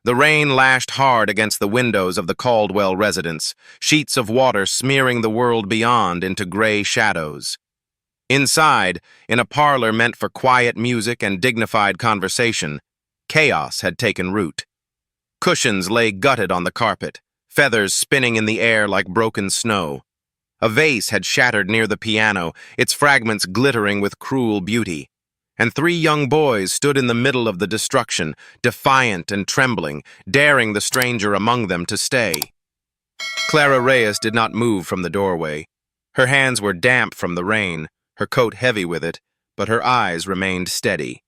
The rain lashed hard against the windows of the Caldwell residence, sheets of water smearing the world beyond into gray shadows. Inside, in a parlor meant for quiet music and dignified conversation, chaos had taken root. Cushions lay gutted on the carpet, feathers spinning in the air like broken snow. A vase had shattered near the piano, its fragments glittering with cruel beauty. And three young boys stood in the middle of the destruction, defiant and trembling, daring the stranger among them to stay. Clara Reyes did not move from the doorway. Her hands were damp from the rain, her coat heavy with it, but her eyes remained steady.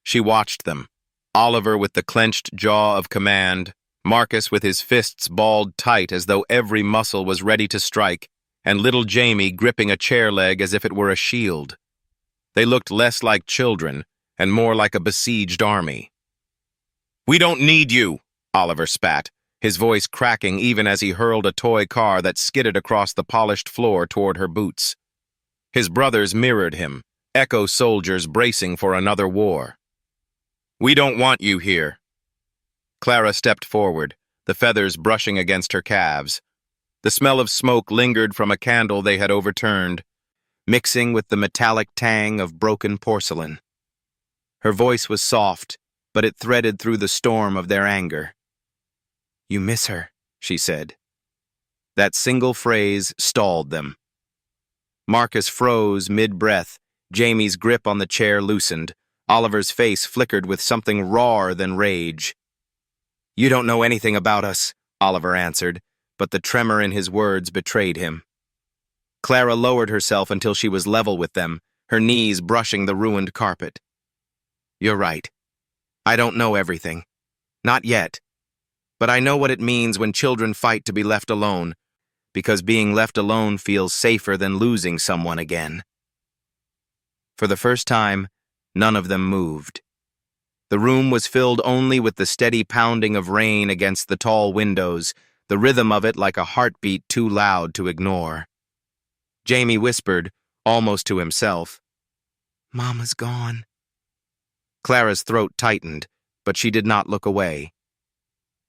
She watched them, Oliver with the clenched jaw of command, Marcus with his fists balled tight as though every muscle was ready to strike, and little Jamie gripping a chair leg as if it were a shield. They looked less like children and more like a besieged army. "We don't need you," Oliver spat, his voice cracking even as he hurled a toy car that skidded across the polished floor toward her boots. His brothers mirrored him, echo soldiers bracing for another war. "We don't want you here." Clara stepped forward, the feathers brushing against her calves. The smell of smoke lingered from a candle they had overturned, mixing with the metallic tang of broken porcelain. Her voice was soft, but it threaded through the storm of their anger. "You miss her," she said. That single phrase stalled them. Marcus froze mid-breath, Jamie's grip on the chair loosened, Oliver's face flickered with something rawer than rage. "You don't know anything about us," Oliver answered, but the tremor in his words betrayed him. Clara lowered herself until she was level with them, her knees brushing the ruined carpet. "You're right. I don't know everything. Not yet. But I know what it means when children fight to be left alone, because being left alone feels safer than losing someone again." For the first time, none of them moved. The room was filled only with the steady pounding of rain against the tall windows, the rhythm of it like a heartbeat too loud to ignore. Jamie whispered, almost to himself, "Mama's gone." Clara's throat tightened, but she did not look away.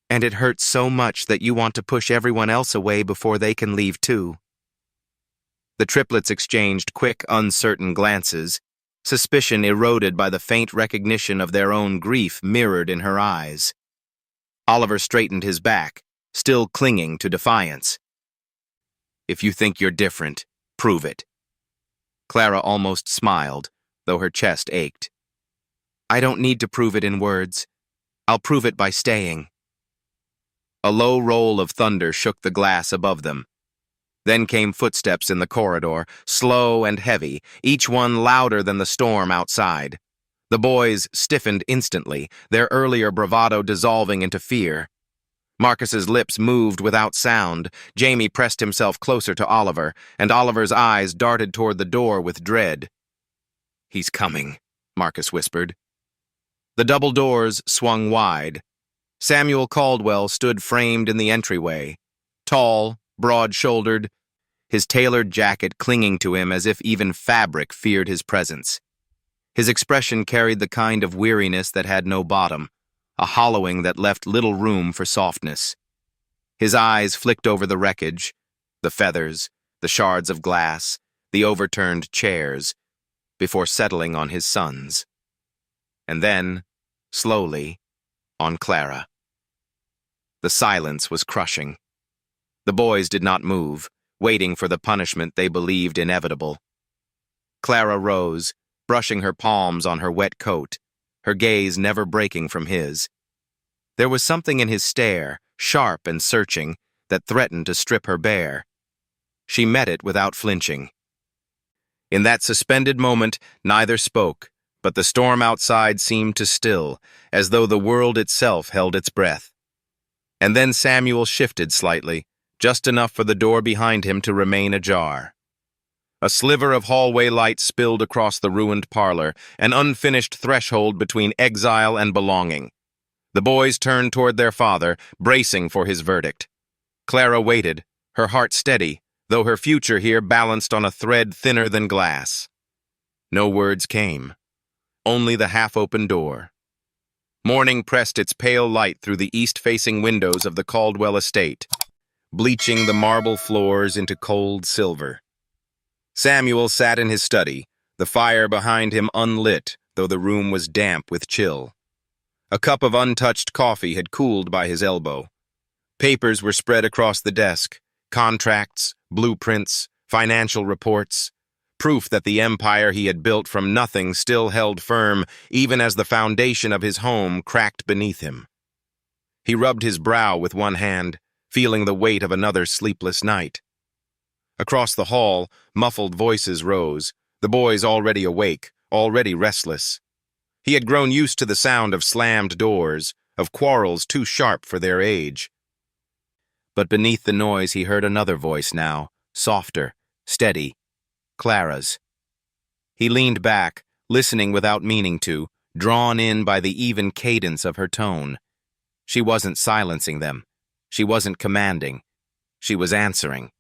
"And it hurts so much that you want to push everyone else away before they can leave too." The triplets exchanged quick, uncertain glances, suspicion eroded by the faint recognition of their own grief mirrored in her eyes. Oliver straightened his back, still clinging to defiance. "If you think you're different, prove it." Clara almost smiled, though her chest ached. "I don't need to prove it in words. I'll prove it by staying." A low roll of thunder shook the glass above them. Then came footsteps in the corridor, slow and heavy, each one louder than the storm outside. The boys stiffened instantly, their earlier bravado dissolving into fear. Marcus's lips moved without sound. Jamie pressed himself closer to Oliver, and Oliver's eyes darted toward the door with dread. "He's coming," Marcus whispered. The double doors swung wide. Samuel Caldwell stood framed in the entryway, tall, broad-shouldered, his tailored jacket clinging to him as if even fabric feared his presence. His expression carried the kind of weariness that had no bottom, a hollowing that left little room for softness. His eyes flicked over the wreckage, the feathers, the shards of glass, the overturned chairs, before settling on his sons. And then, slowly, on Clara. The silence was crushing. The boys did not move, waiting for the punishment they believed inevitable. Clara rose, brushing her palms on her wet coat, her gaze never breaking from his. There was something in his stare, sharp and searching, that threatened to strip her bare. She met it without flinching. In that suspended moment, neither spoke, but the storm outside seemed to still, as though the world itself held its breath. And then Samuel shifted slightly, just enough for the door behind him to remain ajar. A sliver of hallway light spilled across the ruined parlor, an unfinished threshold between exile and belonging. The boys turned toward their father, bracing for his verdict. Clara waited, her heart steady, though her future here balanced on a thread thinner than glass. No words came, only the half-open door. Morning pressed its pale light through the east-facing windows of the Caldwell estate, bleaching the marble floors into cold silver. Samuel sat in his study, the fire behind him unlit, though the room was damp with chill. A cup of untouched coffee had cooled by his elbow. Papers were spread across the desk, contracts, blueprints, financial reports, proof that the empire he had built from nothing still held firm even as the foundation of his home cracked beneath him. He rubbed his brow with one hand, feeling the weight of another sleepless night. Across the hall, muffled voices rose, the boys already awake, already restless. He had grown used to the sound of slammed doors, of quarrels too sharp for their age. But beneath the noise he heard another voice now, softer, steady, Clara's. He leaned back, listening without meaning to, drawn in by the even cadence of her tone. She wasn't silencing them. She wasn't commanding. She was answering.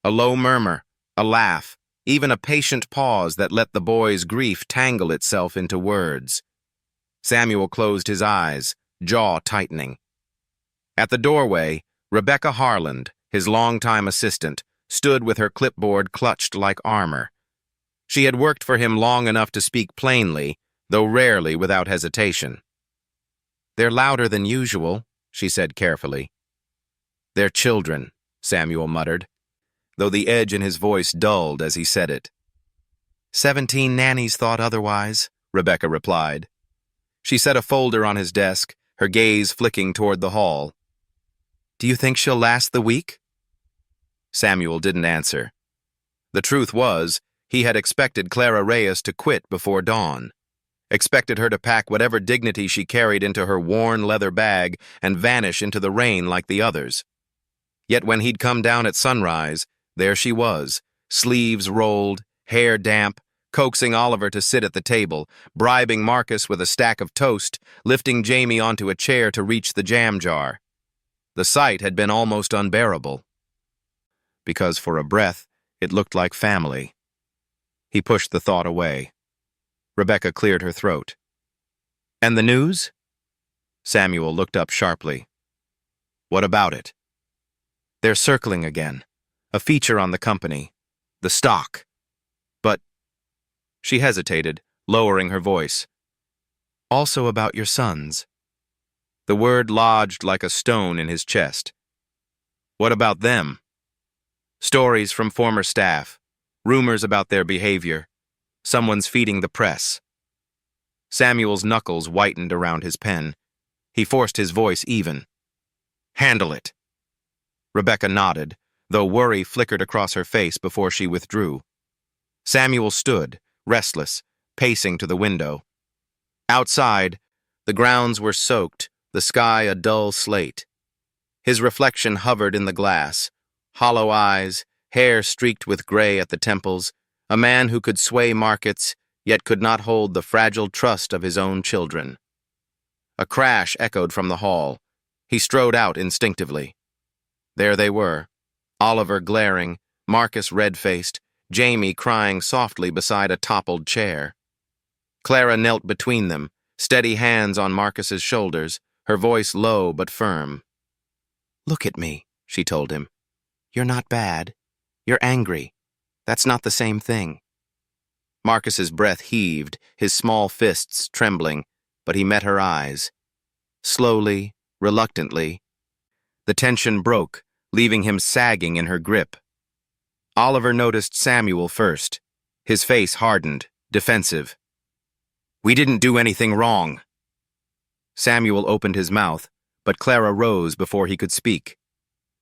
A low murmur, a laugh, even a patient pause that let the boy's grief tangle itself into words. Samuel closed his eyes, jaw tightening. At the doorway, Rebecca Harland, his longtime assistant, stood with her clipboard clutched like armor. She had worked for him long enough to speak plainly, though rarely without hesitation. "They're louder than usual," she said carefully. "They're children," Samuel muttered, though the edge in his voice dulled as he said it. 17 nannies thought otherwise," Rebecca replied. She set a folder on his desk, her gaze flicking toward the hall. "Do you think she'll last the week?" Samuel didn't answer. The truth was, he had expected Clara Reyes to quit before dawn. Expected her to pack whatever dignity she carried into her worn leather bag and vanish into the rain like the others. Yet when he'd come down at sunrise, there she was, sleeves rolled, hair damp, coaxing Oliver to sit at the table, bribing Marcus with a stack of toast, lifting Jamie onto a chair to reach the jam jar. The sight had been almost unbearable, because for a breath, it looked like family. He pushed the thought away. Rebecca cleared her throat. "And the news?" Samuel looked up sharply. "What about it?" "They're circling again. A feature on the company. The stock. But—" She hesitated, lowering her voice. "Also about your sons." The word lodged like a stone in his chest. "What about them?" "Stories from former staff. Rumors about their behavior. Someone's feeding the press." Samuel's knuckles whitened around his pen. He forced his voice even. "Handle it." Rebecca nodded, though worry flickered across her face before she withdrew. Samuel stood, restless, pacing to the window. Outside, the grounds were soaked, the sky a dull slate. His reflection hovered in the glass, hollow eyes, hair streaked with gray at the temples, a man who could sway markets, yet could not hold the fragile trust of his own children. A crash echoed from the hall. He strode out instinctively. There they were, Oliver glaring, Marcus red-faced, Jamie crying softly beside a toppled chair. Clara knelt between them, steady hands on Marcus's shoulders, her voice low but firm. "Look at me," she told him. "You're not bad. You're angry. That's not the same thing." Marcus's breath heaved, his small fists trembling, but he met her eyes. Slowly, reluctantly, the tension broke, leaving him sagging in her grip. Oliver noticed Samuel first. His face hardened, defensive. "We didn't do anything wrong." Samuel opened his mouth, but Clara rose before he could speak.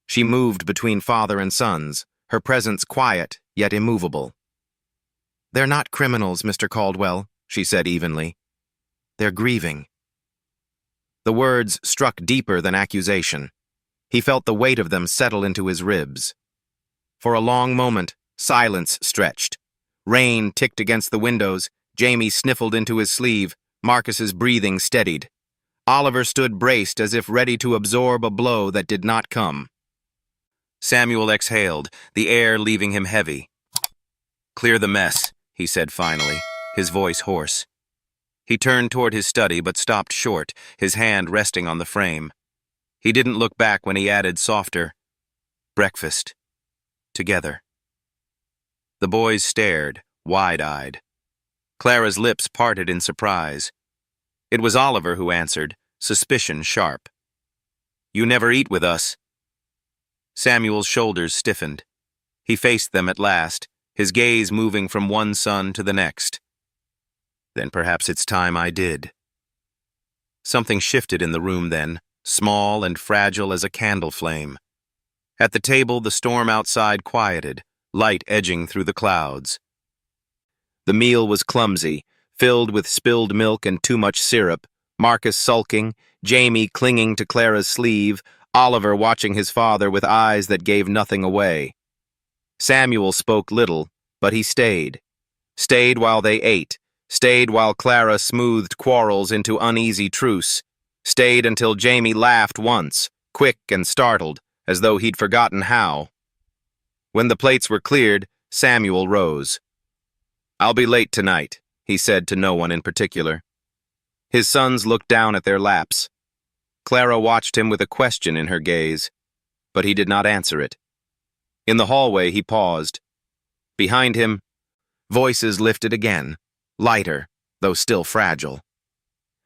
She moved between father and sons, her presence quiet yet immovable. "They're not criminals, Mr. Caldwell," she said evenly. "They're grieving." The words struck deeper than accusation. He felt the weight of them settle into his ribs. For a long moment, silence stretched. Rain ticked against the windows, Jamie sniffled into his sleeve, Marcus's breathing steadied. Oliver stood braced as if ready to absorb a blow that did not come. Samuel exhaled, the air leaving him heavy. "Clear the mess," he said finally, his voice hoarse. He turned toward his study but stopped short, his hand resting on the frame. He didn't look back when he added softer, "Breakfast. Together." The boys stared, wide-eyed. Clara's lips parted in surprise. It was Oliver who answered, suspicion sharp. "You never eat with us." Samuel's shoulders stiffened. He faced them at last, his gaze moving from one son to the next. "Then perhaps it's time I did." Something shifted in the room then, small and fragile as a candle flame. At the table, the storm outside quieted, light edging through the clouds. The meal was clumsy, filled with spilled milk and too much syrup, Marcus sulking, Jamie clinging to Clara's sleeve, Oliver watching his father with eyes that gave nothing away. Samuel spoke little, but he stayed. Stayed while they ate, stayed while Clara smoothed quarrels into uneasy truce, stayed until Jamie laughed once, quick and startled, as though he'd forgotten how. When the plates were cleared, Samuel rose. "I'll be late tonight," he said to no one in particular. His sons looked down at their laps. Clara watched him with a question in her gaze, but he did not answer it. In the hallway, he paused. Behind him, voices lifted again, lighter, though still fragile.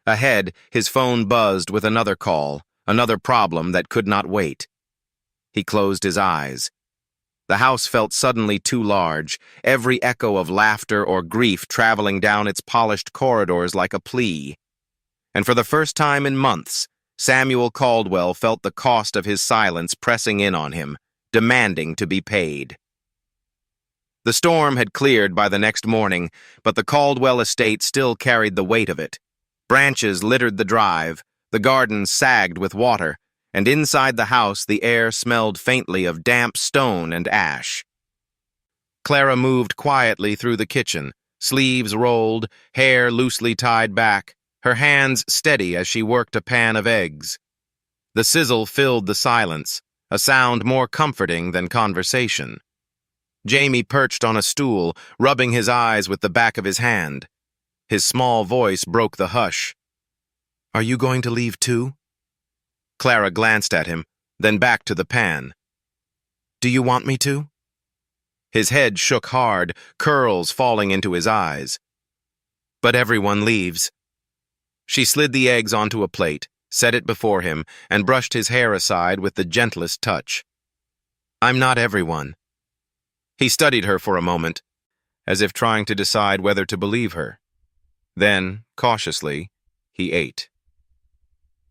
Ahead, his phone buzzed with another call, another problem that could not wait. He closed his eyes. The house felt suddenly too large, every echo of laughter or grief traveling down its polished corridors like a plea. And for the first time in months, Samuel Caldwell felt the cost of his silence pressing in on him, demanding to be paid. The storm had cleared by the next morning, but the Caldwell estate still carried the weight of it. Branches littered the drive, the garden sagged with water, and inside the house the air smelled faintly of damp stone and ash. Clara moved quietly through the kitchen, sleeves rolled, hair loosely tied back, her hands steady as she worked a pan of eggs. The sizzle filled the silence, a sound more comforting than conversation. Jamie perched on a stool, rubbing his eyes with the back of his hand. His small voice broke the hush. "Are you going to leave too?" Clara glanced at him, then back to the pan. "Do you want me to?" His head shook hard, curls falling into his eyes. "But everyone leaves." She slid the eggs onto a plate, set it before him, and brushed his hair aside with the gentlest touch. "I'm not everyone." He studied her for a moment, as if trying to decide whether to believe her. Then, cautiously, he ate.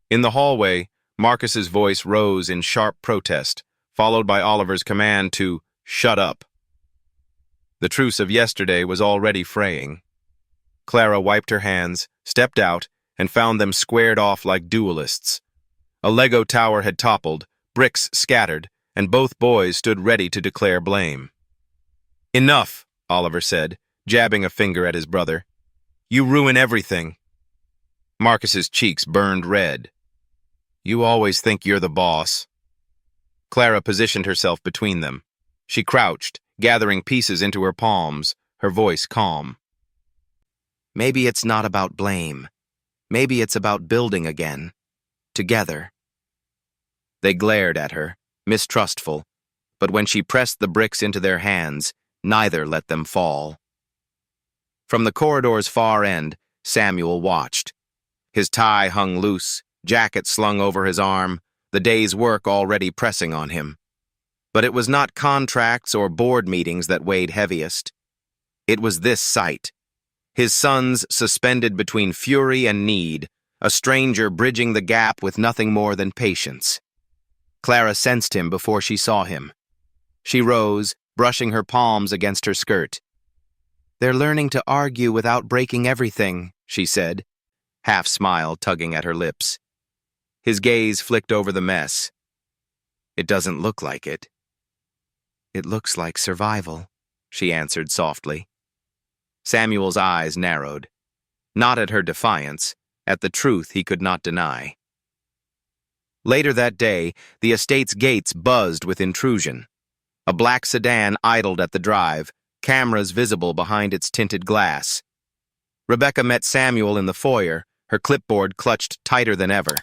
In the hallway, Marcus's voice rose in sharp protest, followed by Oliver's command to shut up. The truce of yesterday was already fraying. Clara wiped her hands, stepped out, and found them squared off like duelists. A Lego tower had toppled, bricks scattered, and both boys stood ready to declare blame. "Enough," Oliver said, jabbing a finger at his brother. "You ruin everything." Marcus's cheeks burned red. "You always think you're the boss." Clara positioned herself between them. She crouched, gathering pieces into her palms, her voice calm. "Maybe it's not about blame. Maybe it's about building again. Together." They glared at her, mistrustful, but when she pressed the bricks into their hands, neither let them fall. From the corridor's far end, Samuel watched. His tie hung loose, jacket slung over his arm, the day's work already pressing on him. But it was not contracts or board meetings that weighed heaviest. It was this sight. His sons suspended between fury and need, a stranger bridging the gap with nothing more than patience. Clara sensed him before she saw him. She rose, brushing her palms against her skirt. "They're learning to argue without breaking everything," she said, half-smile tugging at her lips. His gaze flicked over the mess. "It doesn't look like it." "It looks like survival," she answered softly. Samuel's eyes narrowed. Not at her defiance, at the truth he could not deny. Later that day, the estate's gates buzzed with intrusion. A black sedan idled at the drive, cameras visible behind its tinted glass. Rebecca met Samuel in the foyer, her clipboard clutched tighter than ever.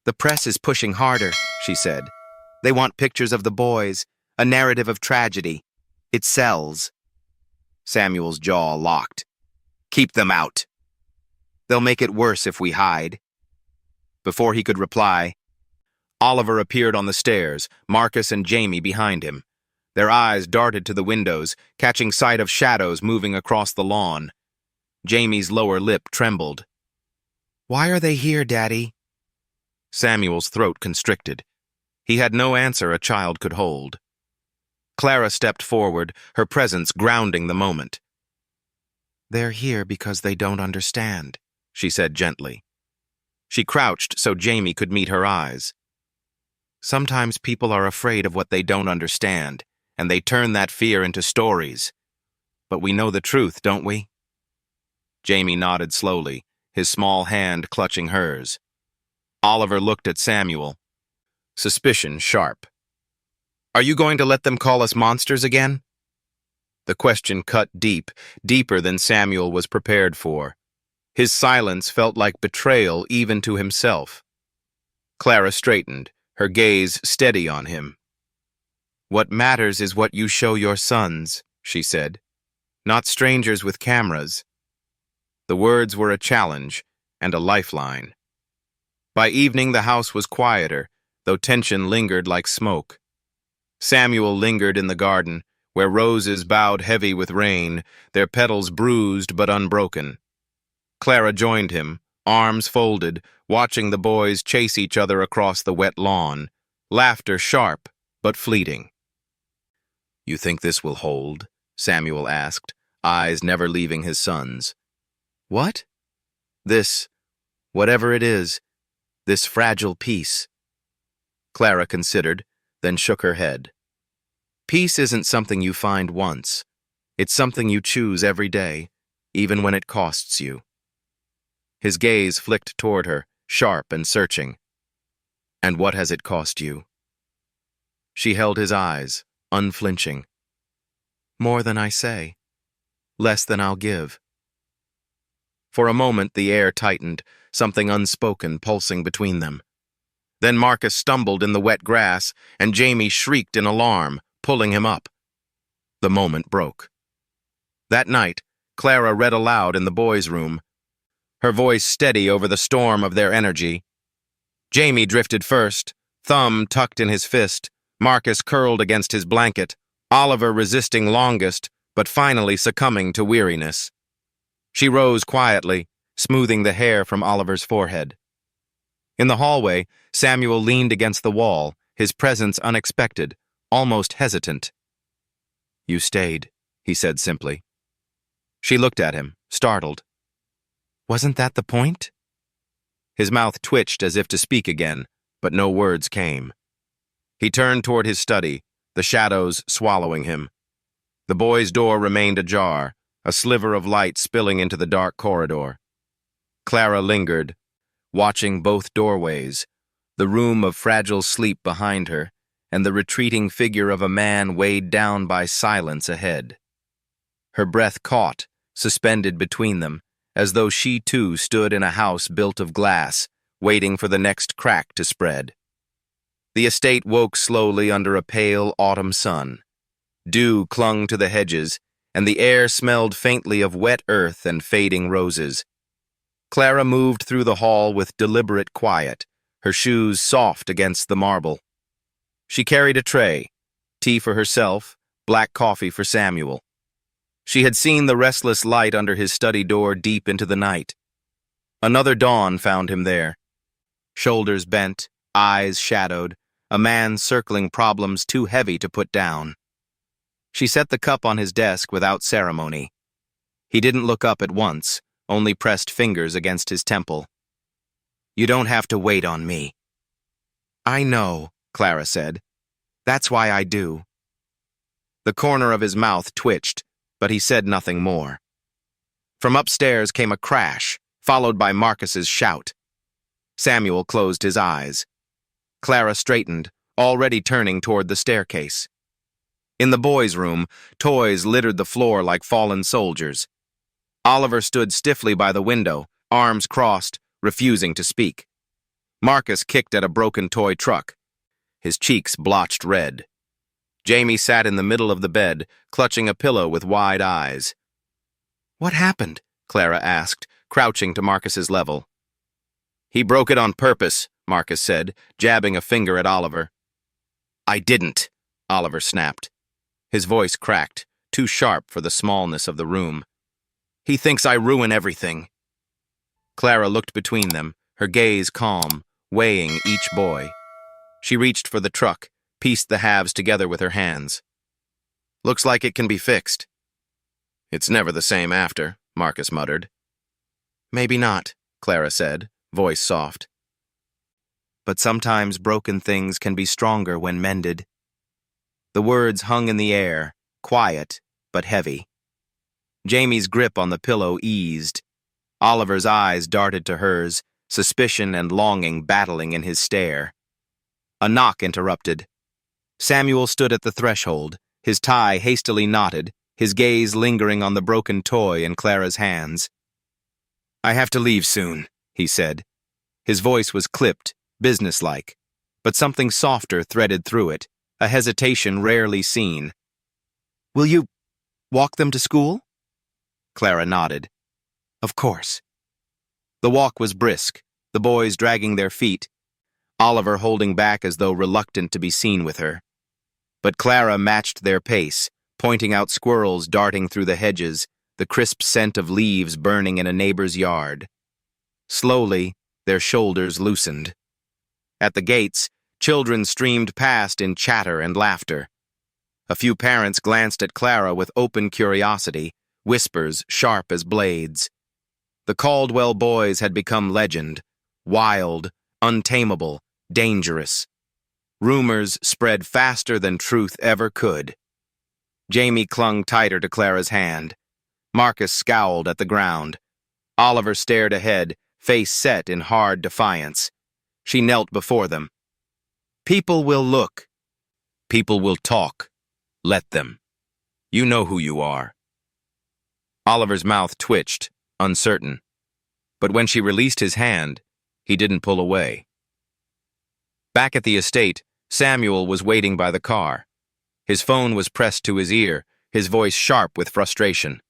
"The press is pushing harder," she said. "They want pictures of the boys, a narrative of tragedy. It sells." Samuel's jaw locked. "Keep them out. They'll make it worse if we hide." Before he could reply, Oliver appeared on the stairs, Marcus and Jamie behind him. Their eyes darted to the windows, catching sight of shadows moving across the lawn. Jamie's lower lip trembled. "Why are they here, Daddy?" Samuel's throat constricted. He had no answer a child could hold. Clara stepped forward, her presence grounding the moment. "They're here because they don't understand," she said gently. She crouched so Jamie could meet her eyes. "Sometimes people are afraid of what they don't understand, and they turn that fear into stories. But we know the truth, don't we?" Jamie nodded slowly, his small hand clutching hers. Oliver looked at Samuel, suspicion sharp. "Are you going to let them call us monsters again?" The question cut deep, deeper than Samuel was prepared for. His silence felt like betrayal even to himself. Clara straightened, her gaze steady on him. "What matters is what you show your sons," she said. "Not strangers with cameras." The words were a challenge and a lifeline. By evening the house was quieter, though tension lingered like smoke. Samuel lingered in the garden, where roses bowed heavy with rain, their petals bruised but unbroken. Clara joined him, arms folded, watching the boys chase each other across the wet lawn, laughter sharp but fleeting. "You think this will hold?" Samuel asked, eyes never leaving his sons. "What?" "This, whatever it is, this fragile peace." Clara considered, then shook her head. "Peace isn't something you find once. It's something you choose every day, even when it costs you." His gaze flicked toward her, sharp and searching. "And what has it cost you?" She held his eyes, unflinching. "More than I say. Less than I'll give." For a moment the air tightened, something unspoken pulsing between them. Then Marcus stumbled in the wet grass, and Jamie shrieked in alarm, pulling him up. The moment broke. That night, Clara read aloud in the boys' room, her voice steady over the storm of their energy. Jamie drifted first, thumb tucked in his fist, Marcus curled against his blanket, Oliver resisting longest, but finally succumbing to weariness. She rose quietly, smoothing the hair from Oliver's forehead. In the hallway, Samuel leaned against the wall, his presence unexpected, almost hesitant. "You stayed," he said simply. She looked at him, startled. "Wasn't that the point?" His mouth twitched as if to speak again, but no words came. He turned toward his study, the shadows swallowing him. The boys' door remained ajar, a sliver of light spilling into the dark corridor. Clara lingered, watching both doorways, the room of fragile sleep behind her, and the retreating figure of a man weighed down by silence ahead. Her breath caught, suspended between them, as though she too stood in a house built of glass, waiting for the next crack to spread. The estate woke slowly under a pale autumn sun. Dew clung to the hedges, and the air smelled faintly of wet earth and fading roses. Clara moved through the hall with deliberate quiet, her shoes soft against the marble. She carried a tray, tea for herself, black coffee for Samuel. She had seen the restless light under his study door deep into the night. Another dawn found him there. Shoulders bent, eyes shadowed, a man circling problems too heavy to put down. She set the cup on his desk without ceremony. He didn't look up at once, only pressed fingers against his temple. "You don't have to wait on me." "I know," Clara said. "That's why I do." The corner of his mouth twitched, but he said nothing more. From upstairs came a crash, followed by Marcus's shout. Samuel closed his eyes. Clara straightened, already turning toward the staircase. In the boys' room, toys littered the floor like fallen soldiers. Oliver stood stiffly by the window, arms crossed, refusing to speak. Marcus kicked at a broken toy truck. His cheeks blotched red. Jamie sat in the middle of the bed, clutching a pillow with wide eyes. "What happened?" Clara asked, crouching to Marcus's level. "He broke it on purpose," Marcus said, jabbing a finger at Oliver. "I didn't," Oliver snapped. His voice cracked, too sharp for the smallness of the room. "He thinks I ruin everything." Clara looked between them, her gaze calm, weighing each boy. She reached for the truck, pieced the halves together with her hands. "Looks like it can be fixed." "It's never the same after," Marcus muttered. "Maybe not," Clara said, voice soft. "But sometimes broken things can be stronger when mended." The words hung in the air, quiet but heavy. Jamie's grip on the pillow eased. Oliver's eyes darted to hers, suspicion and longing battling in his stare. A knock interrupted. Samuel stood at the threshold, his tie hastily knotted, his gaze lingering on the broken toy in Clara's hands. "I have to leave soon," he said. His voice was clipped, businesslike, but something softer threaded through it, a hesitation rarely seen. "Will you walk them to school?" Clara nodded. "Of course." The walk was brisk, the boys dragging their feet, Oliver holding back as though reluctant to be seen with her. But Clara matched their pace, pointing out squirrels darting through the hedges, the crisp scent of leaves burning in a neighbor's yard. Slowly, their shoulders loosened. At the gates, children streamed past in chatter and laughter. A few parents glanced at Clara with open curiosity, whispers sharp as blades. The Caldwell boys had become legend, wild, untamable, dangerous. Rumors spread faster than truth ever could. Jamie clung tighter to Clara's hand. Marcus scowled at the ground. Oliver stared ahead, face set in hard defiance. She knelt before them. "People will look. People will talk. Let them. You know who you are." Oliver's mouth twitched, uncertain. But when she released his hand, he didn't pull away. Back at the estate, Samuel was waiting by the car. His phone was pressed to his ear, his voice sharp with frustration.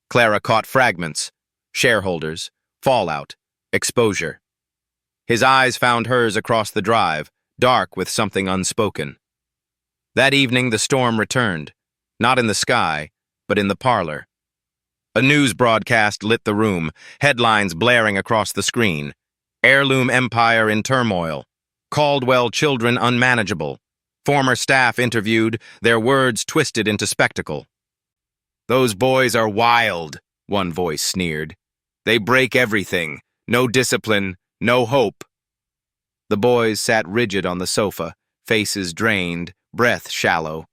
Clara caught fragments: shareholders, fallout, exposure. His eyes found hers across the drive, dark with something unspoken. That evening the storm returned, not in the sky, but in the parlor. A news broadcast lit the room, headlines blaring across the screen. Heirloom empire in turmoil. Caldwell children unmanageable. Former staff interviewed, their words twisted into spectacle. "Those boys are wild," one voice sneered. "They break everything. No discipline, no hope." The boys sat rigid on the sofa, faces drained, breath shallow.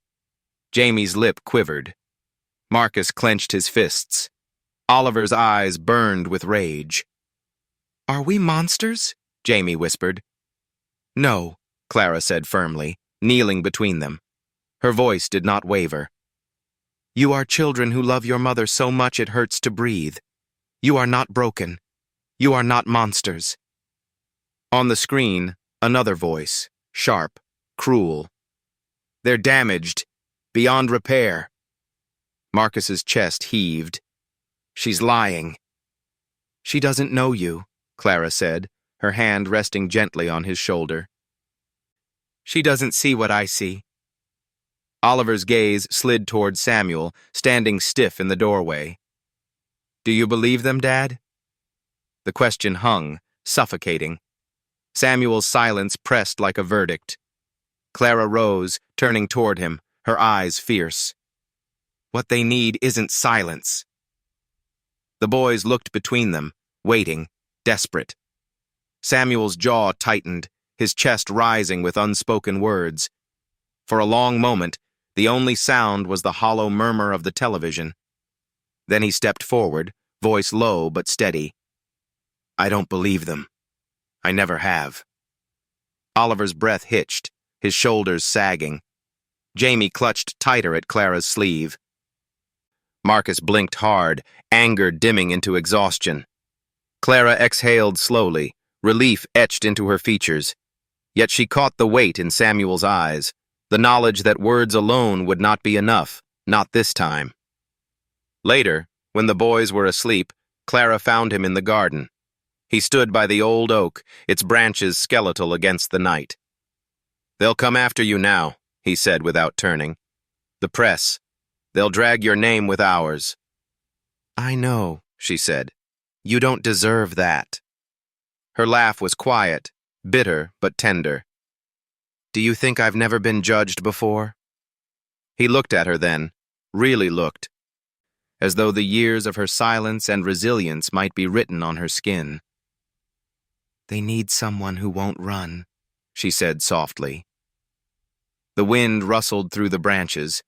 Jamie's lip quivered. Marcus clenched his fists. Oliver's eyes burned with rage. "Are we monsters?" Jamie whispered. "No," Clara said firmly, kneeling between them. Her voice did not waver. "You are children who love your mother so much it hurts to breathe. You are not broken. You are not monsters." On the screen, another voice, sharp, cruel. "They're damaged, beyond repair." Marcus's chest heaved. "She's lying." "She doesn't know you," Clara said, her hand resting gently on his shoulder. "She doesn't see what I see." Oliver's gaze slid toward Samuel, standing stiff in the doorway. "Do you believe them, Dad?" The question hung, suffocating. Samuel's silence pressed like a verdict. Clara rose, turning toward him, her eyes fierce. "What they need isn't silence." The boys looked between them, waiting, desperate. Samuel's jaw tightened, his chest rising with unspoken words. For a long moment, the only sound was the hollow murmur of the television. Then he stepped forward, voice low but steady. "I don't believe them. I never have." Oliver's breath hitched, his shoulders sagging. Jamie clutched tighter at Clara's sleeve. Marcus blinked hard, anger dimming into exhaustion. Clara exhaled slowly, relief etched into her features. Yet she caught the weight in Samuel's eyes, the knowledge that words alone would not be enough, not this time. Later, when the boys were asleep, Clara found him in the garden. He stood by the old oak, its branches skeletal against the night. "They'll come after you now," he said without turning. "The press. They'll drag your name with ours." "I know," she said. "You don't deserve that." Her laugh was quiet, bitter but tender. "Do you think I've never been judged before?" He looked at her then, really looked, as though the years of her silence and resilience might be written on her skin. "They need someone who won't run," she said softly. The wind rustled through the branches.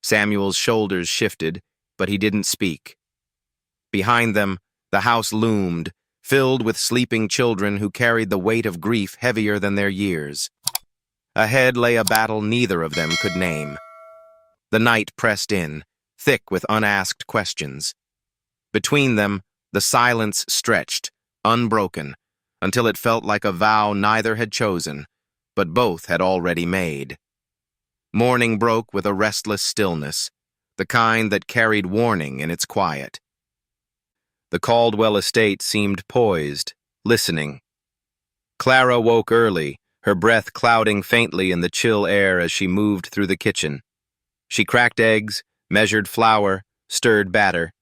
Samuel's shoulders shifted, but he didn't speak. Behind them, the house loomed, filled with sleeping children who carried the weight of grief heavier than their years. Ahead lay a battle neither of them could name. The night pressed in, thick with unasked questions. Between them, the silence stretched, unbroken, until it felt like a vow neither had chosen, but both had already made. Morning broke with a restless stillness, the kind that carried warning in its quiet. The Caldwell estate seemed poised, listening. Clara woke early, her breath clouding faintly in the chill air as she moved through the kitchen. She cracked eggs, measured flour, stirred batter.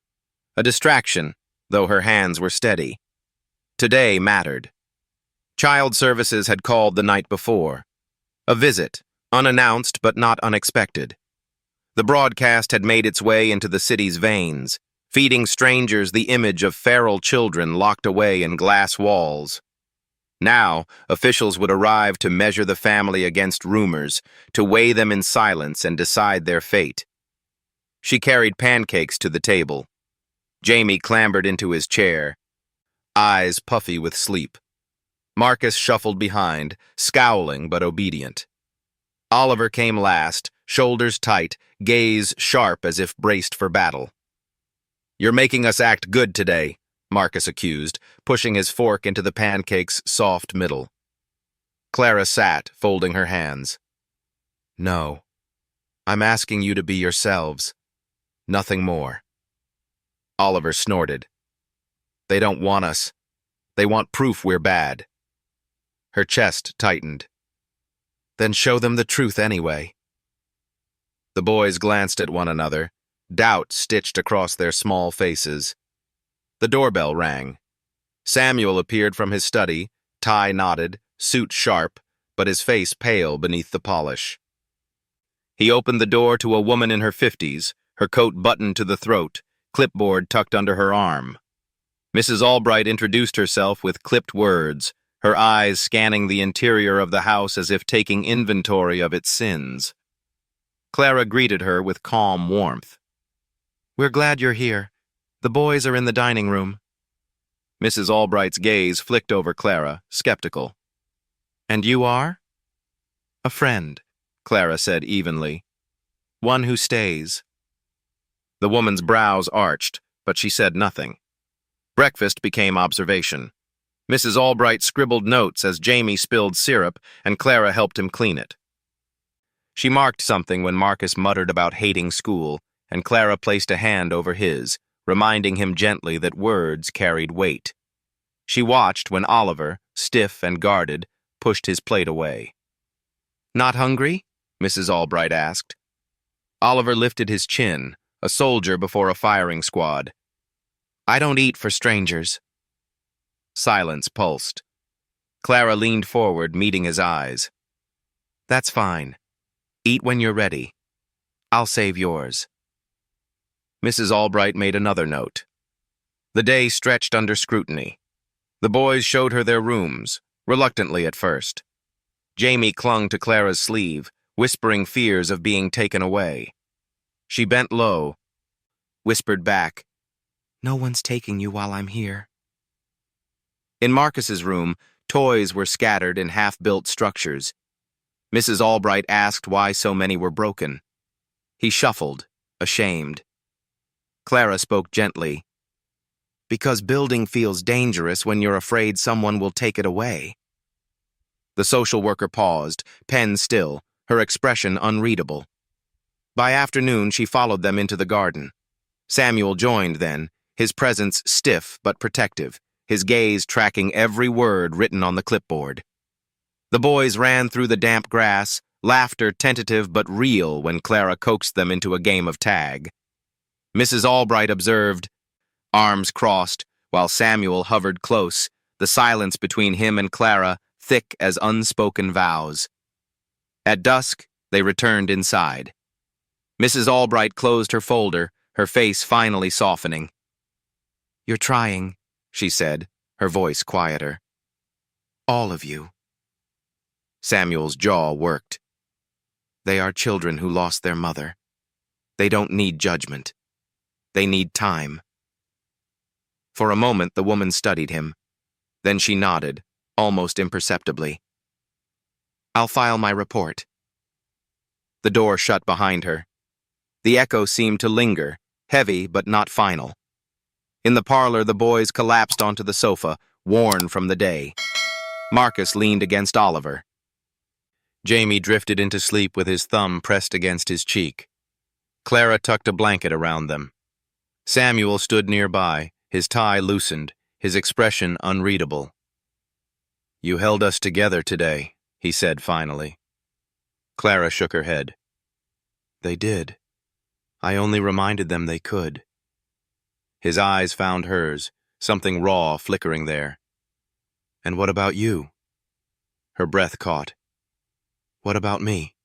A distraction, though her hands were steady. Today mattered. Child services had called the night before. A visit, unannounced but not unexpected. The broadcast had made its way into the city's veins, feeding strangers the image of feral children locked away in glass walls. Now, officials would arrive to measure the family against rumors, to weigh them in silence and decide their fate. She carried pancakes to the table. Jamie clambered into his chair, eyes puffy with sleep. Marcus shuffled behind, scowling but obedient. Oliver came last, shoulders tight, gaze sharp as if braced for battle. "You're making us act good today," Marcus accused, pushing his fork into the pancake's soft middle. Clara sat, folding her hands. "No. I'm asking you to be yourselves. Nothing more." Oliver snorted. "They don't want us. They want proof we're bad." Her chest tightened. "Then show them the truth anyway." The boys glanced at one another, doubt stitched across their small faces. The doorbell rang. Samuel appeared from his study, tie knotted, suit sharp, but his face pale beneath the polish. He opened the door to a woman in her 50s, her coat buttoned to the throat, clipboard tucked under her arm. Mrs. Albright introduced herself with clipped words, her eyes scanning the interior of the house as if taking inventory of its sins. Clara greeted her with calm warmth. "We're glad you're here. The boys are in the dining room." Mrs. Albright's gaze flicked over Clara, skeptical. "And you are?" "A friend," Clara said evenly. "One who stays." The woman's brows arched, but she said nothing. Breakfast became observation. Mrs. Albright scribbled notes as Jamie spilled syrup, and Clara helped him clean it. She marked something when Marcus muttered about hating school, and Clara placed a hand over his, reminding him gently that words carried weight. She watched when Oliver, stiff and guarded, pushed his plate away. "Not hungry?" Mrs. Albright asked. Oliver lifted his chin, a soldier before a firing squad. "I don't eat for strangers." Silence pulsed. Clara leaned forward, meeting his eyes. "That's fine. Eat when you're ready. I'll save yours." Mrs. Albright made another note. The day stretched under scrutiny. The boys showed her their rooms, reluctantly at first. Jamie clung to Clara's sleeve, whispering fears of being taken away. She bent low, whispered back, "No one's taking you while I'm here." In Marcus's room, toys were scattered in half-built structures. Mrs. Albright asked why so many were broken. He shuffled, ashamed. Clara spoke gently. Because building feels dangerous when you're afraid someone will take it away. The social worker paused, pen still, her expression unreadable. By afternoon, she followed them into the garden. Samuel joined then, his presence stiff but protective, his gaze tracking every word written on the clipboard. The boys ran through the damp grass, laughter tentative but real when Clara coaxed them into a game of tag. Mrs. Albright observed, arms crossed, while Samuel hovered close, the silence between him and Clara thick as unspoken vows. At dusk, they returned inside. Mrs. Albright closed her folder, her face finally softening. "You're trying," she said, her voice quieter. "All of you." Samuel's jaw worked. They are children who lost their mother. They don't need judgment. They need time. For a moment, the woman studied him. Then she nodded, almost imperceptibly. "I'll file my report." The door shut behind her. The echo seemed to linger, heavy but not final. In the parlor, the boys collapsed onto the sofa, worn from the day. Marcus leaned against Oliver. Jamie drifted into sleep with his thumb pressed against his cheek. Clara tucked a blanket around them. Samuel stood nearby, his tie loosened, his expression unreadable. "You held us together today," he said finally. Clara shook her head. "They did. I only reminded them they could." His eyes found hers, something raw flickering there. "And what about you?" Her breath caught. "What about me?"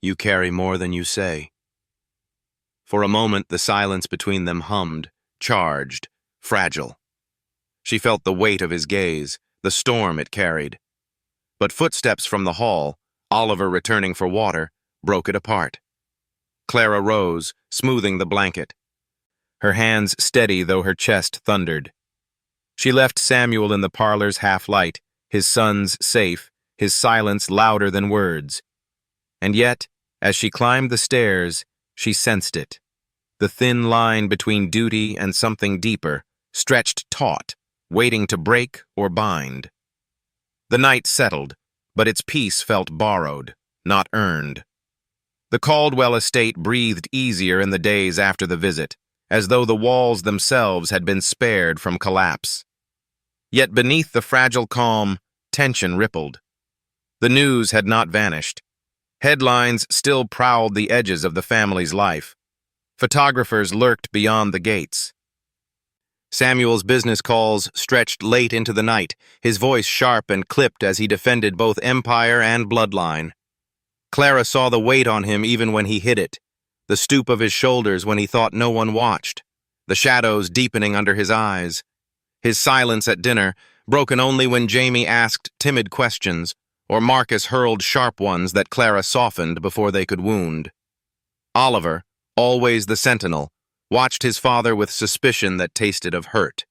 "You carry more than you say." For a moment, the silence between them hummed, charged, fragile. She felt the weight of his gaze, the storm it carried. But footsteps from the hall, Oliver returning for water, broke it apart. Clara rose, smoothing the blanket. Her hands steady though her chest thundered. She left Samuel in the parlor's half-light, his sons safe, his silence louder than words. And yet, as she climbed the stairs, she sensed it. The thin line between duty and something deeper, stretched taut, waiting to break or bind. The night settled, but its peace felt borrowed, not earned. The Caldwell estate breathed easier in the days after the visit, as though the walls themselves had been spared from collapse. Yet beneath the fragile calm, tension rippled. The news had not vanished. Headlines still prowled the edges of the family's life. Photographers lurked beyond the gates. Samuel's business calls stretched late into the night, his voice sharp and clipped as he defended both empire and bloodline. Clara saw the weight on him even when he hid it, the stoop of his shoulders when he thought no one watched, the shadows deepening under his eyes. His silence at dinner, broken only when Jamie asked timid questions, or Marcus hurled sharp ones that Clara softened before they could wound. Oliver, always the sentinel, watched his father with suspicion that tasted of hurt.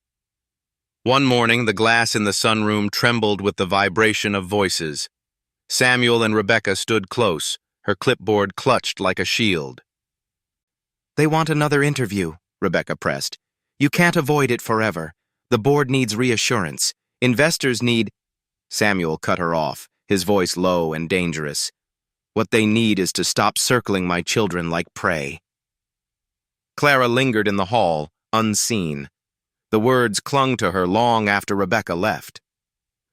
One morning, the glass in the sunroom trembled with the vibration of voices. Samuel and Rebecca stood close, her clipboard clutched like a shield. "They want another interview," Rebecca pressed. "You can't avoid it forever. The board needs reassurance. Investors need—" Samuel cut her off, his voice low and dangerous. "What they need is to stop circling my children like prey." Clara lingered in the hall, unseen. The words clung to her long after Rebecca left.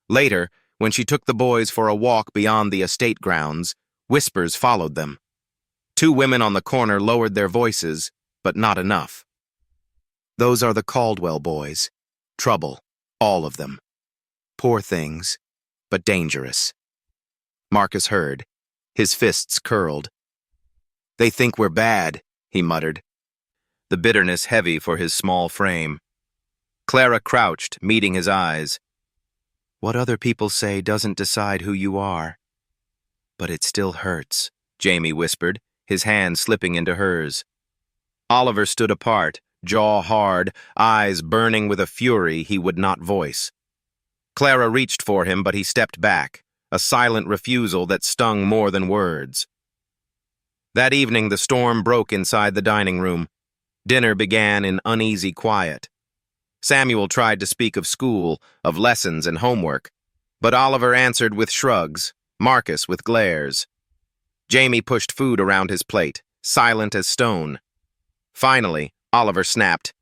Later, when she took the boys for a walk beyond the estate grounds, whispers followed them. Two women on the corner lowered their voices, but not enough. "Those are the Caldwell boys. Trouble, all of them. Poor things, but dangerous." Marcus heard, his fists curled. "They think we're bad," he muttered, the bitterness heavy for his small frame. Clara crouched, meeting his eyes. "What other people say doesn't decide who you are." "But it still hurts," Jamie whispered, his hand slipping into hers. Oliver stood apart, jaw hard, eyes burning with a fury he would not voice. Clara reached for him, but he stepped back, a silent refusal that stung more than words. That evening, the storm broke inside the dining room. Dinner began in uneasy quiet. Samuel tried to speak of school, of lessons and homework, but Oliver answered with shrugs, Marcus with glares. Jamie pushed food around his plate, silent as stone. Finally, Oliver snapped.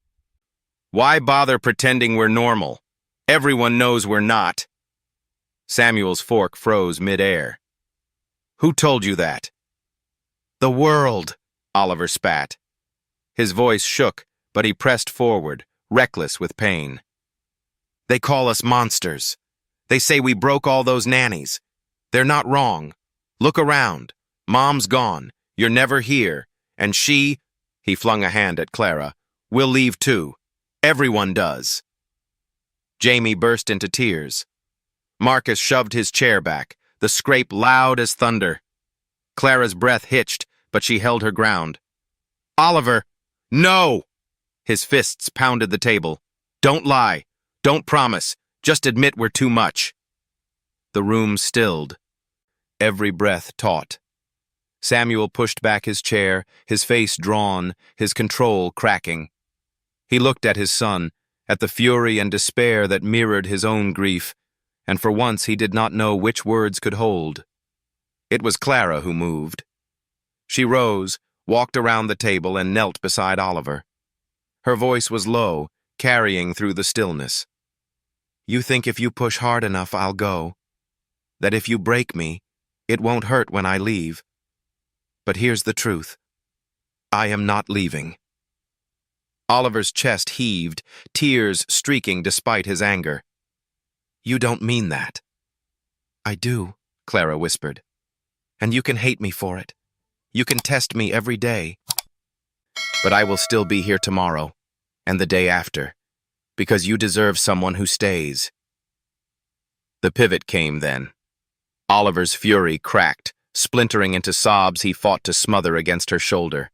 "Why bother pretending we're normal? Everyone knows we're not." Samuel's fork froze mid-air. "Who told you that?" "The world," Oliver spat. His voice shook, but he pressed forward, reckless with pain. "They call us monsters. They say we broke all those nannies. They're not wrong. Look around. Mom's gone. You're never here. And she," he flung a hand at Clara, "will leave too. Everyone does." Jamie burst into tears. Marcus shoved his chair back, the scrape loud as thunder. Clara's breath hitched, but she held her ground. "Oliver, no!" His fists pounded the table. "Don't lie. Don't promise. Just admit we're too much." The room stilled. Every breath taut. Samuel pushed back his chair, his face drawn, his control cracking. He looked at his son, at the fury and despair that mirrored his own grief, and for once he did not know which words could hold. It was Clara who moved. She rose, walked around the table, and knelt beside Oliver. Her voice was low, carrying through the stillness. "You think if you push hard enough, I'll go. That if you break me, it won't hurt when I leave. But here's the truth. I am not leaving." Oliver's chest heaved, tears streaking despite his anger. "You don't mean that." "I do," Clara whispered. "And you can hate me for it. You can test me every day. But I will still be here tomorrow, and the day after, because you deserve someone who stays." The pivot came then. Oliver's fury cracked, splintering into sobs he fought to smother against her shoulder.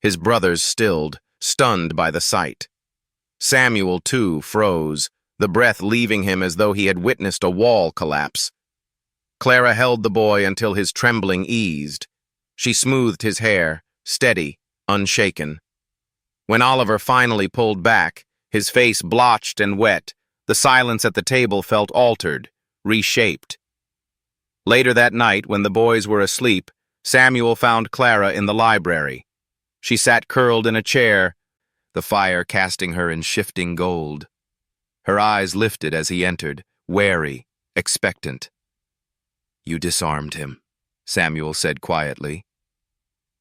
His brothers stilled, stunned by the sight. Samuel, too, froze, the breath leaving him as though he had witnessed a wall collapse. Clara held the boy until his trembling eased. She smoothed his hair, steady, unshaken. When Oliver finally pulled back, his face blotched and wet, the silence at the table felt altered, reshaped. Later that night, when the boys were asleep, Samuel found Clara in the library. She sat curled in a chair, the fire casting her in shifting gold. Her eyes lifted as he entered, wary, expectant. "You disarmed him," Samuel said quietly.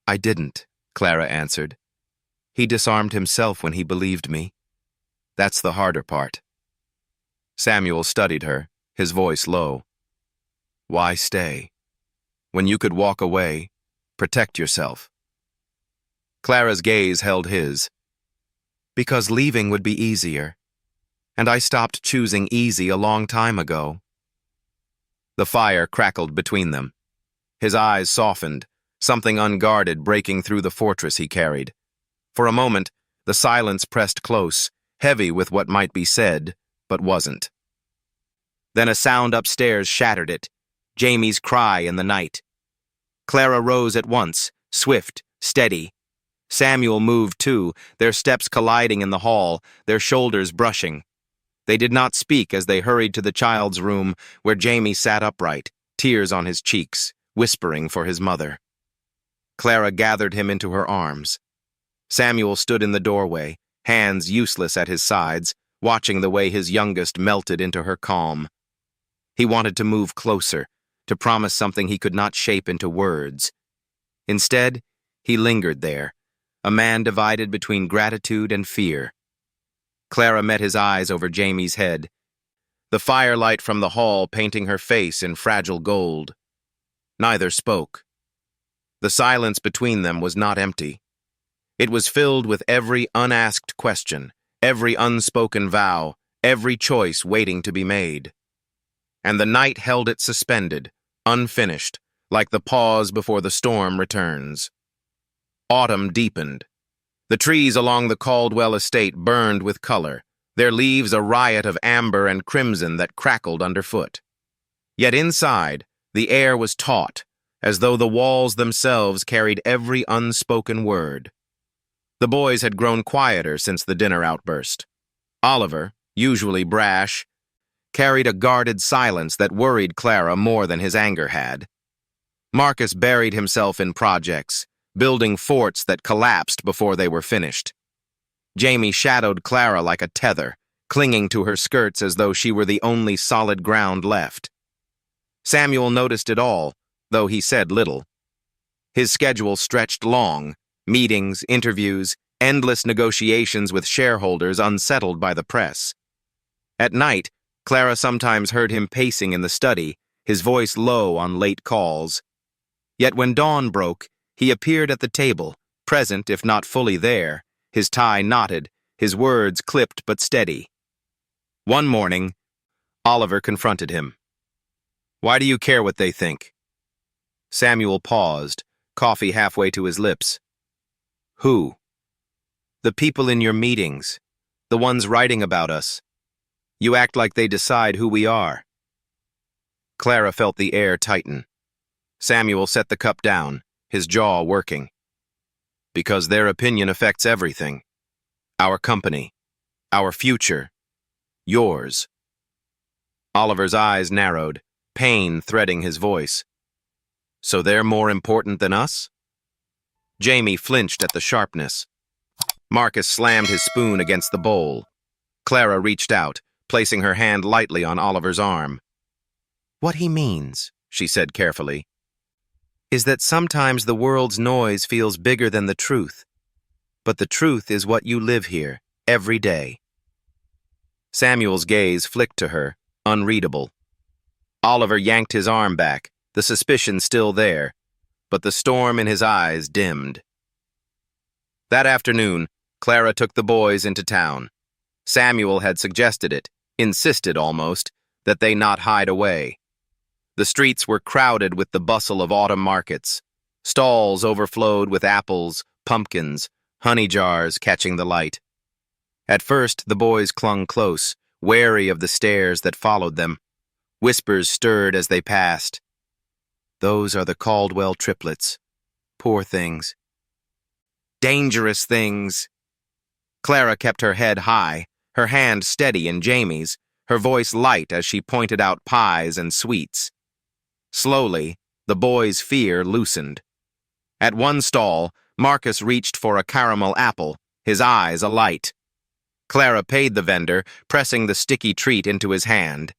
"I didn't," Clara answered. "He disarmed himself when he believed me. That's the harder part." Samuel studied her, his voice low. "Why stay? When you could walk away, protect yourself." Clara's gaze held his. "Because leaving would be easier. And I stopped choosing easy a long time ago." The fire crackled between them. His eyes softened, something unguarded breaking through the fortress he carried. For a moment, the silence pressed close, heavy with what might be said, but wasn't. Then a sound upstairs shattered it, Jamie's cry in the night. Clara rose at once, swift, steady. Samuel moved too, their steps colliding in the hall, their shoulders brushing. They did not speak as they hurried to the child's room, where Jamie sat upright, tears on his cheeks, whispering for his mother. Clara gathered him into her arms. Samuel stood in the doorway, hands useless at his sides, watching the way his youngest melted into her calm. He wanted to move closer, to promise something he could not shape into words. Instead, he lingered there, a man divided between gratitude and fear. Clara met his eyes over Jamie's head, the firelight from the hall painting her face in fragile gold. Neither spoke. The silence between them was not empty. It was filled with every unasked question, every unspoken vow, every choice waiting to be made. And the night held it suspended, unfinished, like the pause before the storm returns. Autumn deepened. The trees along the Caldwell estate burned with color, their leaves a riot of amber and crimson that crackled underfoot. Yet inside, the air was taut, as though the walls themselves carried every unspoken word. The boys had grown quieter since the dinner outburst. Oliver, usually brash, carried a guarded silence that worried Clara more than his anger had. Marcus buried himself in projects, building forts that collapsed before they were finished. Jamie shadowed Clara like a tether, clinging to her skirts as though she were the only solid ground left. Samuel noticed it all, though he said little. His schedule stretched long, meetings, interviews, endless negotiations with shareholders unsettled by the press. At night, Clara sometimes heard him pacing in the study, his voice low on late calls. Yet when dawn broke, he appeared at the table, present if not fully there, his tie knotted, his words clipped but steady. One morning, Oliver confronted him. "Why do you care what they think?" Samuel paused, coffee halfway to his lips. "Who?" "The people in your meetings, the ones writing about us. You act like they decide who we are." Clara felt the air tighten. Samuel set the cup down, his jaw working. "Because their opinion affects everything. Our company, our future, yours." Oliver's eyes narrowed, pain threading his voice. "So they're more important than us?" Jamie flinched at the sharpness. Marcus slammed his spoon against the bowl. Clara reached out, placing her hand lightly on Oliver's arm. "What he means," she said carefully, "is that sometimes the world's noise feels bigger than the truth. But the truth is what you live here, every day." Samuel's gaze flicked to her, unreadable. Oliver yanked his arm back, the suspicion still there, but the storm in his eyes dimmed. That afternoon, Clara took the boys into town. Samuel had suggested it, insisted almost, that they not hide away. The streets were crowded with the bustle of autumn markets. Stalls overflowed with apples, pumpkins, honey jars catching the light. At first, the boys clung close, wary of the stares that followed them. Whispers stirred as they passed. "Those are the Caldwell triplets. Poor things. Dangerous things." Clara kept her head high, her hand steady in Jamie's, her voice light as she pointed out pies and sweets. Slowly, the boys' fear loosened. At one stall, Marcus reached for a caramel apple, his eyes alight. Clara paid the vendor, pressing the sticky treat into his hand.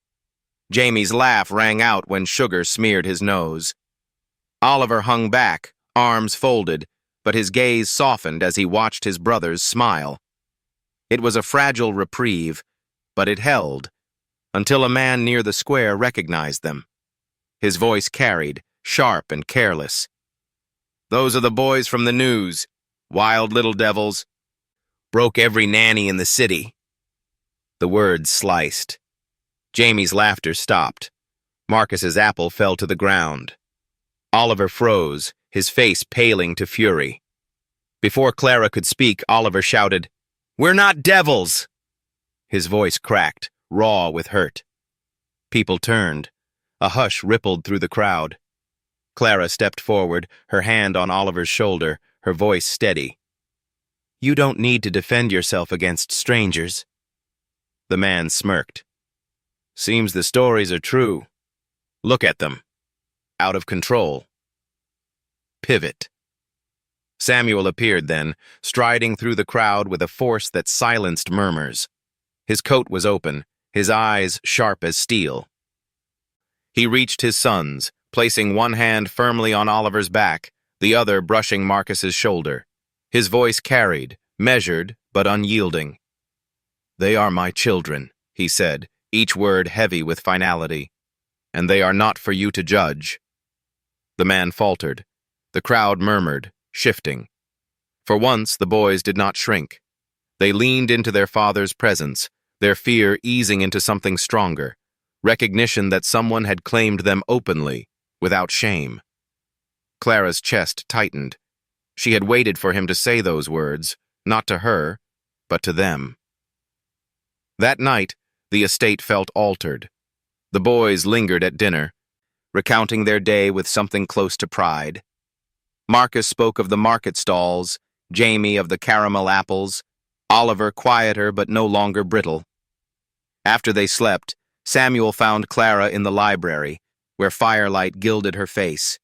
Jamie's laugh rang out when sugar smeared his nose. Oliver hung back, arms folded, but his gaze softened as he watched his brothers smile. It was a fragile reprieve, but it held, until a man near the square recognized them. His voice carried, sharp and careless. "Those are the boys from the news, wild little devils. Broke every nanny in the city." The words sliced. Jamie's laughter stopped. Marcus's apple fell to the ground. Oliver froze, his face paling to fury. Before Clara could speak, Oliver shouted, "We're not devils!" His voice cracked, raw with hurt. People turned. A hush rippled through the crowd. Clara stepped forward, her hand on Oliver's shoulder, her voice steady. "You don't need to defend yourself against strangers." The man smirked. "Seems the stories are true. Look at them. Out of control. Pivot." Samuel appeared then, striding through the crowd with a force that silenced murmurs. His coat was open, his eyes sharp as steel. He reached his sons, placing one hand firmly on Oliver's back, the other brushing Marcus's shoulder. His voice carried, measured but unyielding. "They are my children," he said, each word heavy with finality. "And they are not for you to judge." The man faltered. The crowd murmured, shifting. For once, the boys did not shrink. They leaned into their father's presence, their fear easing into something stronger, recognition that someone had claimed them openly, without shame. Clara's chest tightened. She had waited for him to say those words, not to her, but to them. That night, the estate felt altered. The boys lingered at dinner, recounting their day with something close to pride. Marcus spoke of the market stalls, Jamie of the caramel apples, Oliver quieter but no longer brittle. After they slept, Samuel found Clara in the library, where firelight gilded her face.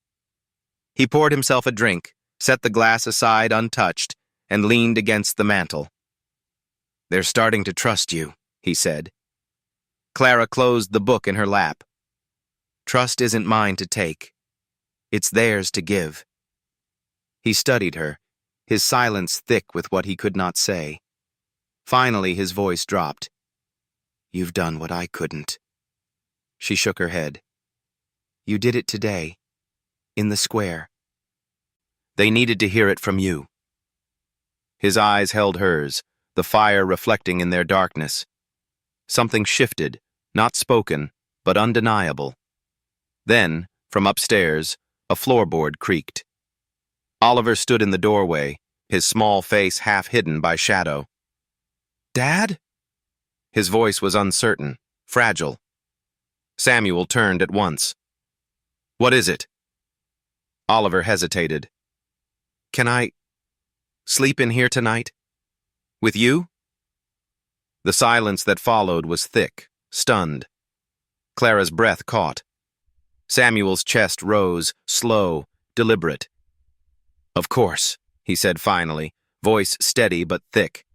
He poured himself a drink, set the glass aside untouched, and leaned against the mantel. "They're starting to trust you," he said. Clara closed the book in her lap. "Trust isn't mine to take. It's theirs to give." He studied her, his silence thick with what he could not say. Finally, his voice dropped. "You've done what I couldn't." She shook her head. "You did it today, in the square. They needed to hear it from you." His eyes held hers, the fire reflecting in their darkness. Something shifted, not spoken, but undeniable. Then, from upstairs, a floorboard creaked. Oliver stood in the doorway, his small face half hidden by shadow. "Dad?" His voice was uncertain, fragile. Samuel turned at once. "What is it?" Oliver hesitated. "Can I sleep in here tonight? With you?" The silence that followed was thick, stunned. Clara's breath caught. Samuel's chest rose, slow, deliberate. "Of course," he said finally, voice steady but thick.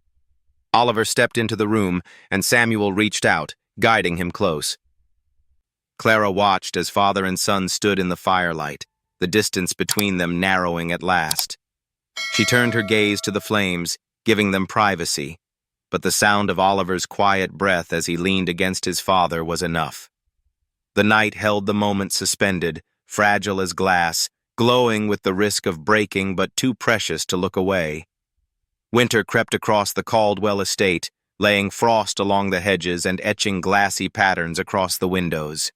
Oliver stepped into the room, and Samuel reached out, guiding him close. Clara watched as father and son stood in the firelight, the distance between them narrowing at last. She turned her gaze to the flames, giving them privacy, but the sound of Oliver's quiet breath as he leaned against his father was enough. The night held the moment suspended, fragile as glass, glowing with the risk of breaking but too precious to look away. Winter crept across the Caldwell estate, laying frost along the hedges and etching glassy patterns across the windows.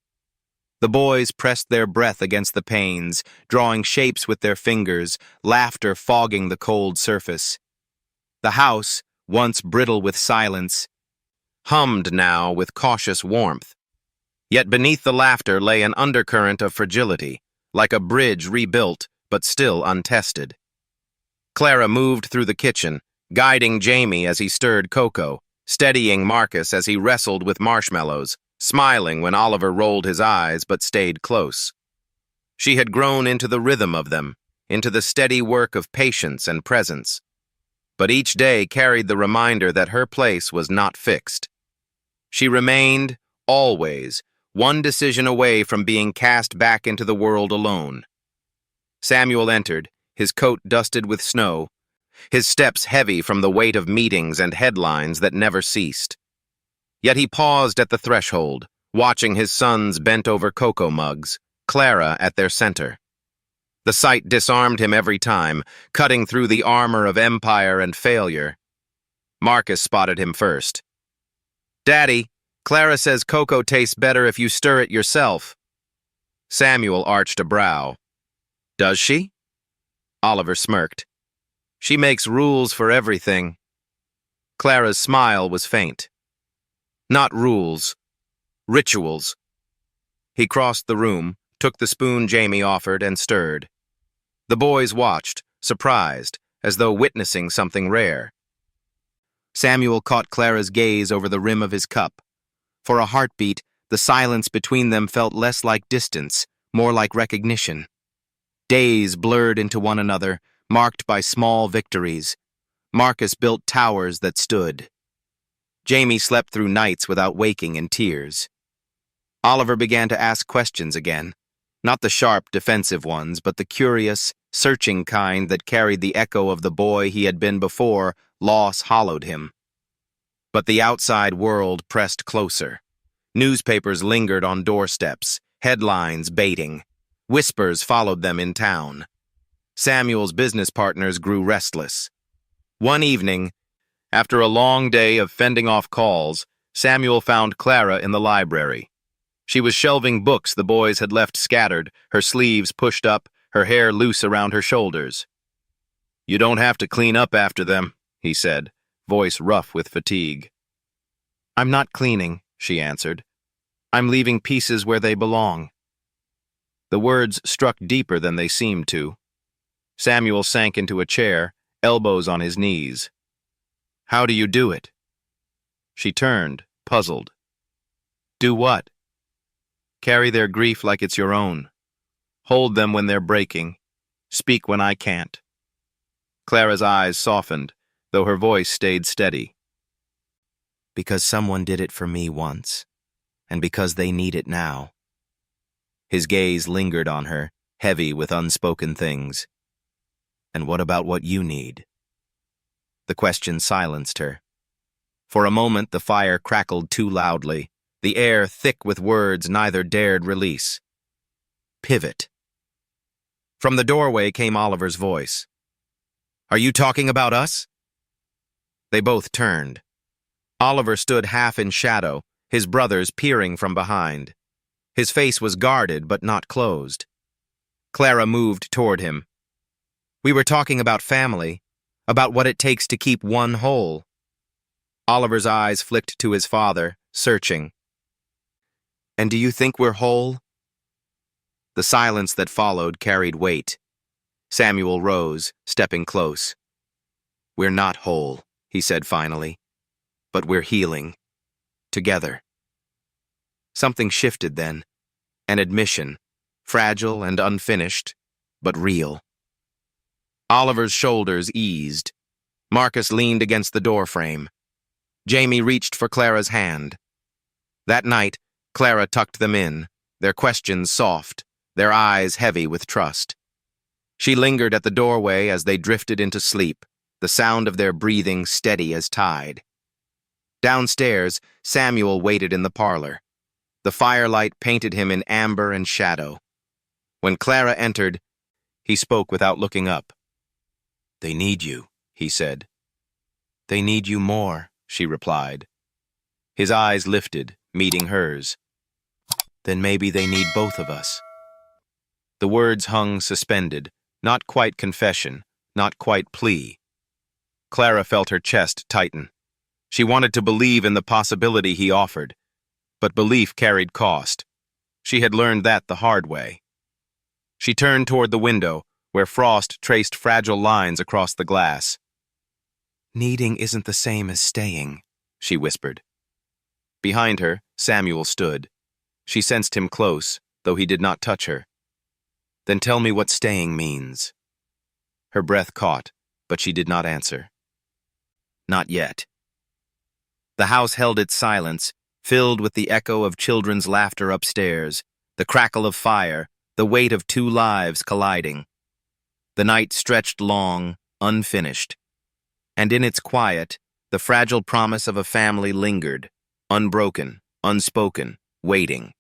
The boys pressed their breath against the panes, drawing shapes with their fingers, laughter fogging the cold surface. The house, once brittle with silence, hummed now with cautious warmth. Yet beneath the laughter lay an undercurrent of fragility, like a bridge rebuilt but still untested. Clara moved through the kitchen, guiding Jamie as he stirred cocoa, steadying Marcus as he wrestled with marshmallows, smiling when Oliver rolled his eyes but stayed close. She had grown into the rhythm of them, into the steady work of patience and presence. But each day carried the reminder that her place was not fixed. She remained, always, one decision away from being cast back into the world alone. Samuel entered, his coat dusted with snow, his steps heavy from the weight of meetings and headlines that never ceased. Yet he paused at the threshold, watching his sons bent over cocoa mugs, Clara at their center. The sight disarmed him every time, cutting through the armor of empire and failure. Marcus spotted him first. "Daddy, Clara says cocoa tastes better if you stir it yourself." Samuel arched a brow. "Does she?" Oliver smirked. "She makes rules for everything." Clara's smile was faint. "Not rules. Rituals." He crossed the room, took the spoon Jamie offered, and stirred. The boys watched, surprised, as though witnessing something rare. Samuel caught Clara's gaze over the rim of his cup. For a heartbeat, the silence between them felt less like distance, more like recognition. Days blurred into one another, marked by small victories. Marcus built towers that stood. Jamie slept through nights without waking in tears. Oliver began to ask questions again, not the sharp, defensive ones, but the curious, searching kind that carried the echo of the boy he had been before loss hollowed him. But the outside world pressed closer. Newspapers lingered on doorsteps, headlines baiting. Whispers followed them in town. Samuel's business partners grew restless. One evening, after a long day of fending off calls, Samuel found Clara in the library. She was shelving books the boys had left scattered, her sleeves pushed up, her hair loose around her shoulders. "You don't have to clean up after them," he said, voice rough with fatigue. "I'm not cleaning," she answered. "I'm leaving pieces where they belong." The words struck deeper than they seemed to. Samuel sank into a chair, elbows on his knees. "How do you do it?" She turned, puzzled. "Do what?" "Carry their grief like it's your own. Hold them when they're breaking. Speak when I can't." Clara's eyes softened, though her voice stayed steady. "Because someone did it for me once, and because they need it now." His gaze lingered on her, heavy with unspoken things. "And what about what you need?" The question silenced her. For a moment the fire crackled too loudly, the air thick with words neither dared release. "Pivot." From the doorway came Oliver's voice. "Are you talking about us?" They both turned. Oliver stood half in shadow, his brothers peering from behind. His face was guarded but not closed. Clara moved toward him. "We were talking about family, about what it takes to keep one whole." Oliver's eyes flicked to his father, searching. "And do you think we're whole?" The silence that followed carried weight. Samuel rose, stepping close. "We're not whole," he said finally, "but we're healing. Together." Something shifted then. An admission, fragile and unfinished, but real. Oliver's shoulders eased. Marcus leaned against the doorframe. Jamie reached for Clara's hand. That night, Clara tucked them in, their questions soft, their eyes heavy with trust. She lingered at the doorway as they drifted into sleep, the sound of their breathing steady as tide. Downstairs, Samuel waited in the parlor. The firelight painted him in amber and shadow. When Clara entered, he spoke without looking up. "They need you," he said. "They need you more," she replied. His eyes lifted, meeting hers. "Then maybe they need both of us." The words hung suspended, not quite confession, not quite plea. Clara felt her chest tighten. She wanted to believe in the possibility he offered, but belief carried cost. She had learned that the hard way. She turned toward the window, where frost traced fragile lines across the glass. "Needing isn't the same as staying," she whispered. Behind her, Samuel stood. She sensed him close, though he did not touch her. "Then tell me what staying means." Her breath caught, but she did not answer. Not yet. The house held its silence, filled with the echo of children's laughter upstairs, the crackle of fire, the weight of two lives colliding. The night stretched long, unfinished. And in its quiet, the fragile promise of a family lingered, unbroken, unspoken, waiting.